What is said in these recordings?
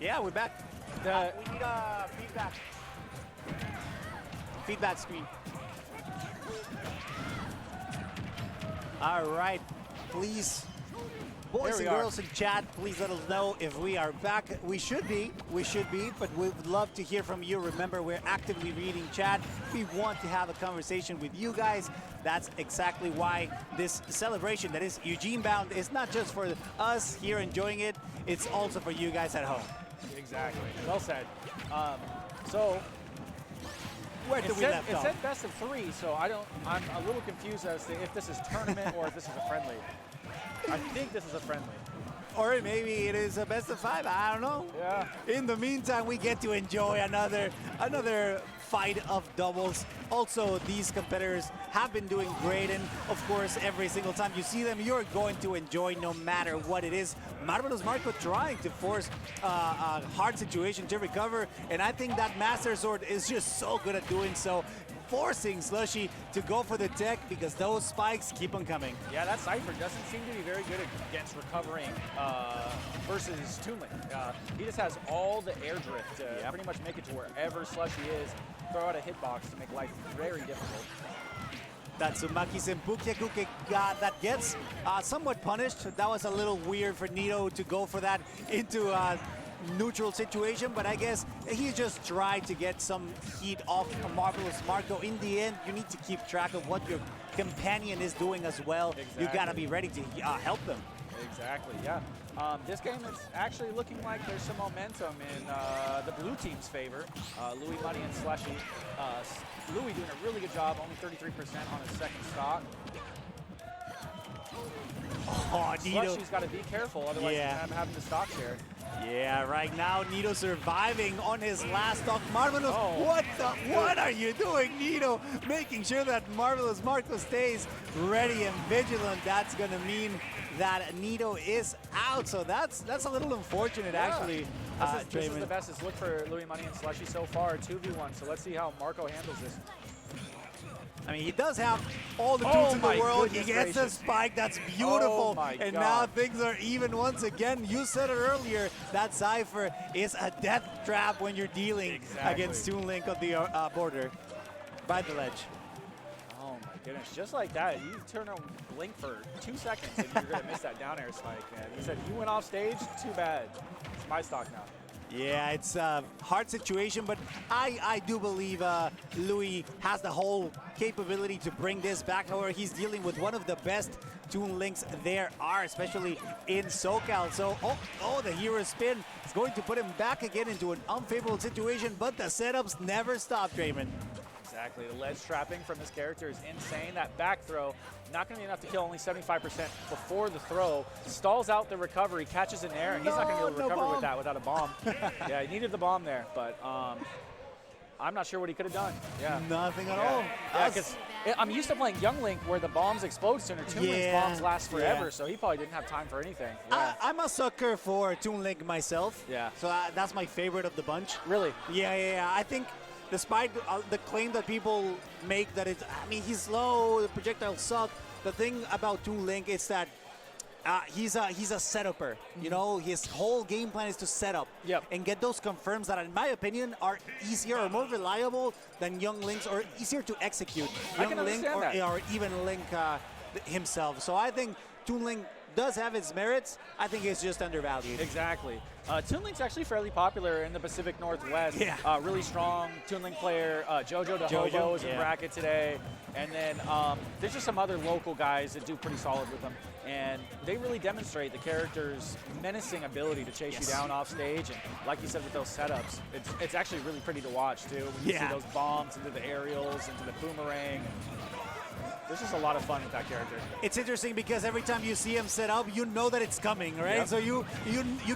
Yeah, we're back. We need a feedback. Feedback screen. All right, please, boys and girls in chat, please let us know if we are back. We should be, but we would love to hear from you. Remember, we're actively reading chat. We want to have a conversation with you guys. That's exactly why this celebration that is EugeneBound is not just for us here enjoying it, it's also for you guys at home. Exactly. Well said. So where do we left off? It said best of 3, so I'm a little confused as to if this is tournament or if this is a friendly. I think this is a friendly. Or maybe it is a best of 5. I don't know. Yeah. In the meantime, we get to enjoy another fight of doubles. Also, these competitors have been doing great, and of course, every single time you see them, you're going to enjoy no matter what it is. Marvelous Marco trying to force a hard situation to recover, and I think that Master Sword is just so good at doing so, forcing Slushee to go for the tech because those spikes keep on coming. Yeah, that Cypher doesn't seem to be very good against recovering versus Toon Link. He just has all the air drift to pretty much make it to wherever Slushee is, throw out a hitbox to make life very difficult. Tatsumaki Senpukyaku that gets somewhat punished. That was a little weird for Nito to go for that into a neutral situation, but I guess he just tried to get some heat off Marvelous Marco. In the end, you need to keep track of what your companion is doing as well. Exactly. You gotta be ready to help them. Exactly, yeah. This game is actually looking like there's some momentum in the blue team's favor. Louis, Money, and Slushee. Louis doing a really good job, only 33% on his second stock. Oh, Nito. Slushee's got to be careful, otherwise he's going to have the stock share. Yeah, right now Nito surviving on his last stock. Marvelous, what are you doing, Nito? Making sure that Marvelous Marco stays ready and vigilant. That's gonna mean that Nito is out. So that's a little unfortunate, actually. This is the best it's looked for Louis, Money, and Slushee so far, 2v1. So let's see how Marco handles this. I mean, he does have all the tools in the world. He gets the spike. That's beautiful. And now things are even once again. You said it earlier. That Cypher is a death trap when you're dealing against Toon Link on the border. By the ledge. Oh my goodness. Just like that, you turn on Blink for 2 seconds and you're going to miss that down air spike. And he said, you went off stage? Too bad. It's my stock now. Yeah, it's a hard situation, but I do believe Louis has the whole capability to bring this back. However, he's dealing with one of the best Toon Links there are, especially in SoCal. So, the hero spin is going to put him back again into an unfavorable situation, but the setups never stop, Draymond. Exactly. The ledge trapping from this character is insane. That back throw, not going to be enough to kill, only 75% before the throw. Stalls out the recovery, catches in air, and he's not going to be able to recover with that without a bomb. Yeah, he needed the bomb there, but I'm not sure what he could have done. Yeah. Nothing at all. Yeah, because I'm used to playing Young Link where the bombs explode sooner. Toon Link's bombs last forever, so he probably didn't have time for anything. Yeah. I'm a sucker for Toon Link myself. Yeah. So that's my favorite of the bunch. Really? Yeah. I think despite the claim that people make that it's, I mean, he's slow, the projectiles suck. The thing about Toon Link is that he's a setupper. You know, his whole game plan is to set up and get those confirms that, in my opinion, are easier or more reliable than Young Link's, or easier to execute. Young Link or even Link himself. So I think Toon Link does have its merits. I think it's just undervalued. Exactly. Toon Link's actually fairly popular in the Pacific Northwest. Yeah. Really strong Toon Link player. Jojo the Hobo is in bracket today. And then there's just some other local guys that do pretty solid with them. And they really demonstrate the character's menacing ability to chase you down off stage. And like you said with those setups, it's actually really pretty to watch too. When you see those bombs into the aerials, into the boomerang. There's just a lot of fun with that character. It's interesting because every time you see him set up, you know that it's coming, right? Yep. So you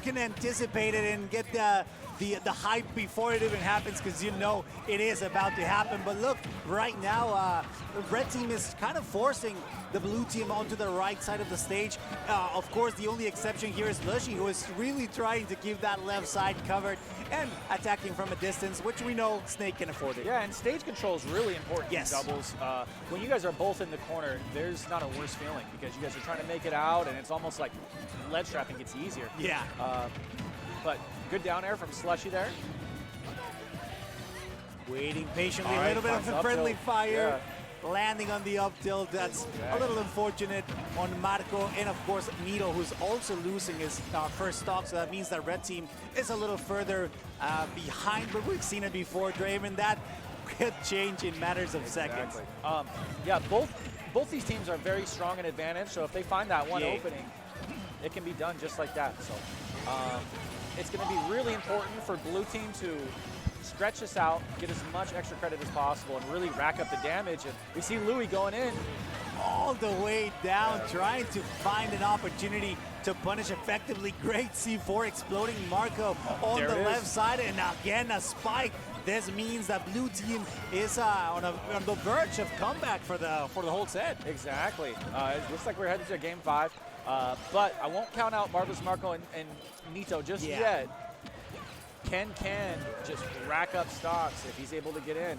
can anticipate it and get the hype before it even happens because you know it is about to happen. But look, right now, the red team is kind of forcing the blue team onto the right side of the stage. Of course, the only exception here is Slushee, who is really trying to keep that left side covered and attacking from a distance, which we know Snake can afford it. Yeah, and stage control is really important in doubles. When you guys are both in the corner, there's not a worse feeling because you guys are trying to make it out, and it's almost like ledge trapping gets easier. Yeah. But Good down air from Slushee there. Waiting patiently, a little bit of a friendly fire. Landing on the up tilt. That's a little unfortunate on Marco, and of course Nito, who's also losing his first stock, so that means that red team is a little further behind, but we've seen it before, Draymond. That could change in matters of seconds. Yeah, both these teams are very strong in advantage, so if they find that one opening, it can be done just like that. So it's going to be really important for blue team to stretch this out, get as much extra credit as possible, and really rack up the damage. And we see Louis going in all the way down, trying to find an opportunity to punish effectively. Great C4 exploding Marco on the left side, and again a spike. This means that blue team is on the verge of comeback for the whole set. Exactly. It looks like we're headed to game 5, but I won't count out Marvelous Marco and Nito just yet. Ken can just rack up stocks if he's able to get in.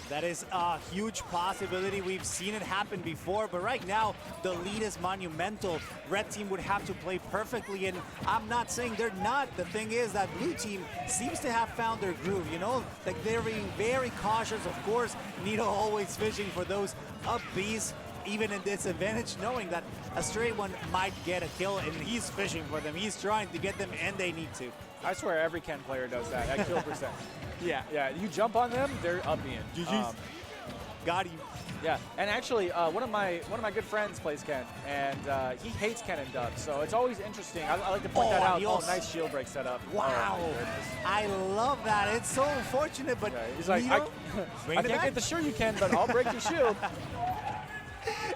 That is a huge possibility. We've seen it happen before, but right now the lead is monumental. Red team would have to play perfectly, and I'm not saying they're not. The thing is that blue team seems to have found their groove, you know? Like, they're being very cautious. Of course, Nito always fishing for those up Bs, even in disadvantage, knowing that a straight one might get a kill, and he's fishing for them. He's trying to get them, and they need to. I swear every Ken player does that at kill percent. Yeah, you jump on them, they're up in. Got you. Yeah, and actually, one of my good friends plays Ken, and he hates Ken and Dub, so it's always interesting. I like to point that out. Oh, nice shield break setup. Wow, I love that. It's so unfortunate, but he's like, I can't get the sure you can, but I'll break your shield.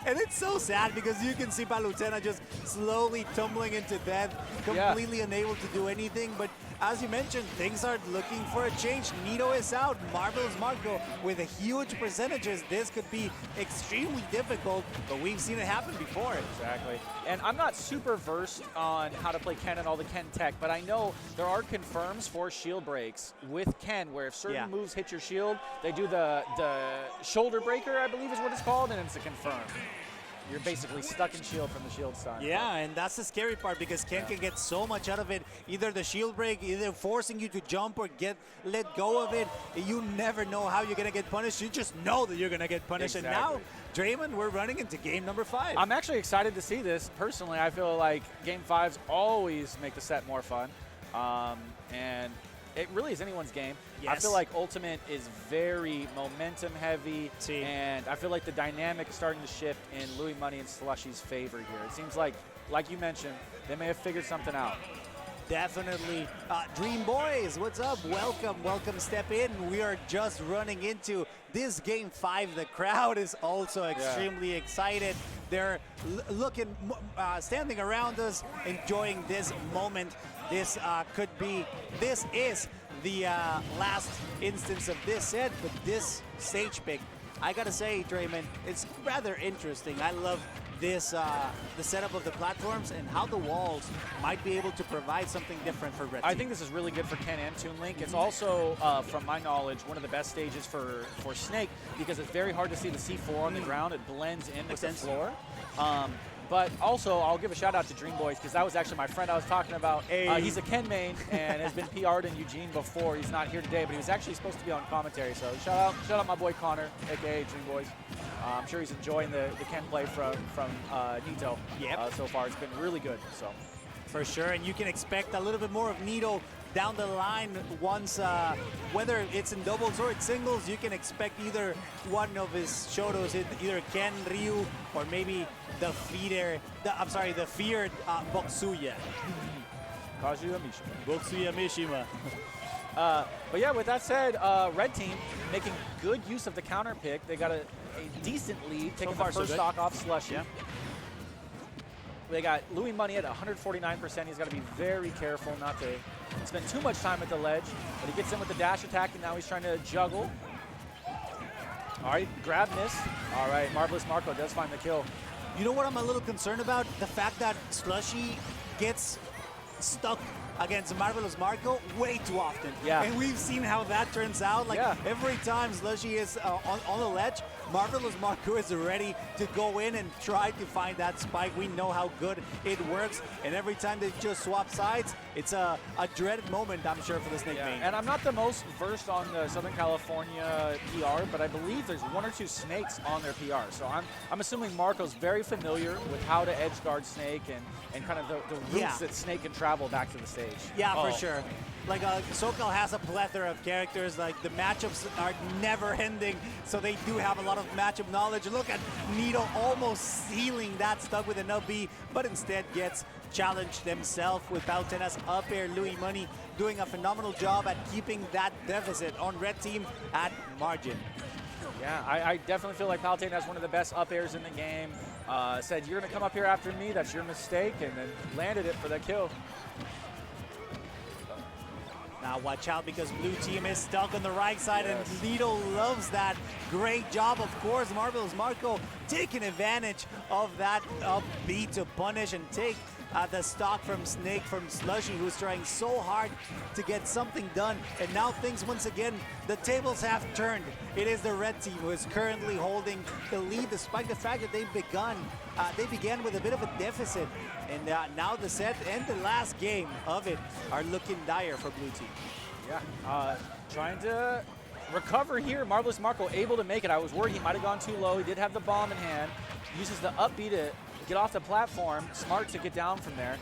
And it's so sad because you can see Palutena just slowly tumbling into death, completely unable to do anything. But as you mentioned, things are looking for a change. Nito is out. Marvelous Marco with a huge percentages. This could be extremely difficult, but we've seen it happen before. Exactly. And I'm not super versed on how to play Ken and all the Ken tech, but I know there are confirms for shield breaks with Ken, where if certain moves hit your shield, they do the shoulder breaker, I believe is what it's called, and it's a confirm. You're basically stuck in shield from the shield stun. Yeah, and that's the scary part because Ken can get so much out of it. Either the shield break, either forcing you to jump or let go of it. You never know how you're going to get punished. You just know that you're going to get punished. Exactly. And now, Draymond, we're running into game number 5. I'm actually excited to see this. Personally, I feel like game 5s always make the set more fun. And it really is anyone's game. Yes. I feel like Ultimate is very momentum heavy, and I feel like the dynamic is starting to shift in Louis Money and Slushee's favor here. It seems like you mentioned, they may have figured something out. Definitely. Dream Boys, what's up? Welcome, step in. We are just running into this game 5. The crowd is also extremely excited. They're standing around us, enjoying this moment. This is the last instance of this set, but this stage pick, I gotta say, Draymond, it's rather interesting. I love this, the setup of the platforms and how the walls might be able to provide something different for Red Team. I think this is really good for Ken and Toon Link. It's also, from my knowledge, one of the best stages for Snake because it's very hard to see the C4 on the ground. It blends in with the floor. But also, I'll give a shout out to Dream Boys because that was actually my friend I was talking about. He's a Ken main and has been PR'd in Eugene before. He's not here today, but he was actually supposed to be on commentary. So shout out my boy Connor, aka Dream Boys. I'm sure he's enjoying the Ken play from Nito so far. It's been really good. So for sure, and you can expect a little bit more of Nito down the line once, whether it's in doubles or it's singles, you can expect either one of his Shotos, either Ken, Ryu, or maybe the feared Boksuya. Boksuya Mishima. But yeah, with that said, Red Team making good use of the counter pick. They got a decent lead, taking the first stock off Slushee. Yeah. They got Louis Money at 149%. He's got to be very careful not to spend too much time at the ledge. But he gets in with the dash attack, and now he's trying to juggle. All right, grab miss. All right, Marvelous Marco does find the kill. You know what I'm a little concerned about? The fact that Slushee gets stuck against Marvelous Marco way too often. Yeah. And we've seen how that turns out. Like every time Slushee is on the ledge, Marvelous Marco is ready to go in and try to find that spike. We know how good it works, and every time they just swap sides, it's a dreaded moment, I'm sure, for the Snake main. And I'm not the most versed on the Southern California PR, but I believe there's 1 or 2 Snakes on their PR. So I'm assuming Marco's very familiar with how to edge guard Snake and kind of the routes that Snake can travel back to the stage. Yeah, for sure. Like SoCal has a plethora of characters. Like the matchups are never ending, so they do have a lot of matchup knowledge. Look at Nito almost sealing that, stuck with an up B, but instead gets challenged himself with Paltena's up air. Louis Money doing a phenomenal job at keeping that deficit on red team at margin. Yeah, I definitely feel like Palutena has one of the best up airs in the game. Said, you're going to come up here after me, that's your mistake, and then landed it for that kill. Now watch out, because blue team is stuck on the right side, and Nito loves that. Great job, of course. Marvelous Marco taking advantage of that up B to punish and take the stock from Snake, from Slushee, who's trying so hard to get something done. And now things, once again, the tables have turned. It is the red team who is currently holding the lead, despite the fact that they began with a bit of a deficit. And now the set and the last game of it are looking dire for blue team. Yeah, trying to recover here. Marvelous Marco able to make it. I was worried he might have gone too low. He did have the bomb in hand. Uses the up B to get off the platform. Smart to get down from there.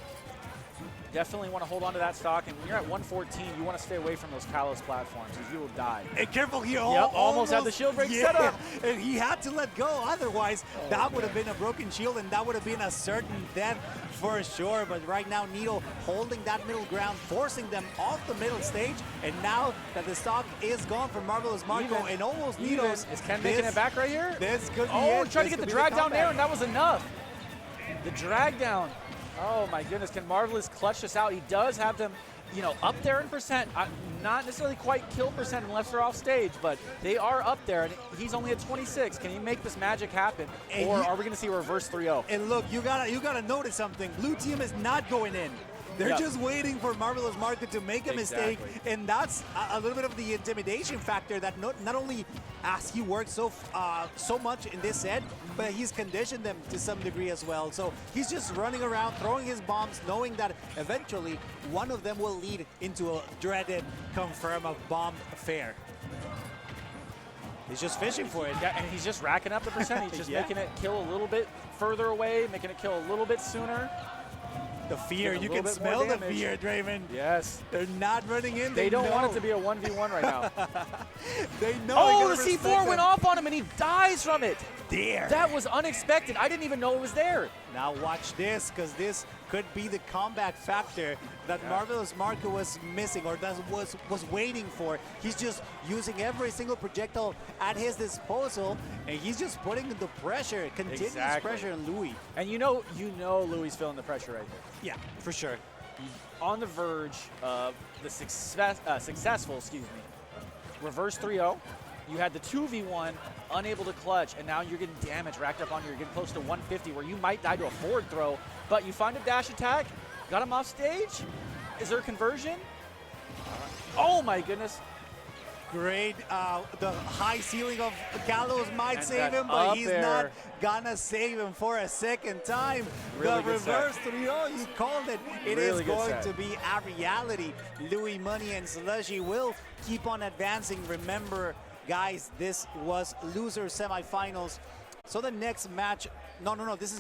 Definitely want to hold on to that stock, and when you're at 114, you want to stay away from those Kalos platforms, because you will die. And careful, he almost had the shield break set up. And he had to let go, otherwise that would have been a broken shield, and that would have been a certain death for sure. But right now, Nito holding that middle ground, forcing them off the middle stage, and now that the stock is gone from Marvelous Marco and almost Nito's. Is Ken making it back right here? This could be it. Trying to get the drag down there, and that was enough. The drag down. Oh my goodness, can Marvelous clutch this out? He does have them, up there in percent. Not necessarily quite kill percent unless they're off stage, but they are up there, and he's only at 26. Can he make this magic happen, or are we going to see a reverse 3-0? And look, you gotta notice something. Blue team is not going in. They're just waiting for Marvelous Marco to make a mistake, and that's a little bit of the intimidation factor that not only as he worked so much in this set, but he's conditioned them to some degree as well. So he's just running around, throwing his bombs, knowing that eventually one of them will lead into a dreaded confirm of bomb affair. He's just fishing for it. Yeah, and he's just racking up the percent. He's just making it kill a little bit further away, making it kill a little bit sooner. The fear, you can smell the fear, Draven. Yes. They're not running in. They don't want it to be a 1v1 right now. They know. Oh, the C4 went off on him, and he dies from it. There. That was unexpected. I didn't even know it was there. Now watch this, because this could be the comeback factor that Marvelous Marco was missing, or that was waiting for. He's just using every single projectile at his disposal, and he's just putting the pressure, continuous pressure on Louis. And you know Louis feeling the pressure right there. Yeah, for sure. He's on the verge of the successful, reverse 3-0. You had the 2v1, unable to clutch, and now you're getting damage racked up on you. You're getting close to 150, where you might die to a forward throw, but you find a dash attack, got him off stage. Is there a conversion? Oh my goodness. Great. The high ceiling of Kalos might save him, but he's not gonna save him for a second time. Really the reverse 3-0, you called it. It really is going to be a reality. Louis Money and Slushee will keep on advancing. Remember, guys, this was loser semifinals. So the next match, no, this is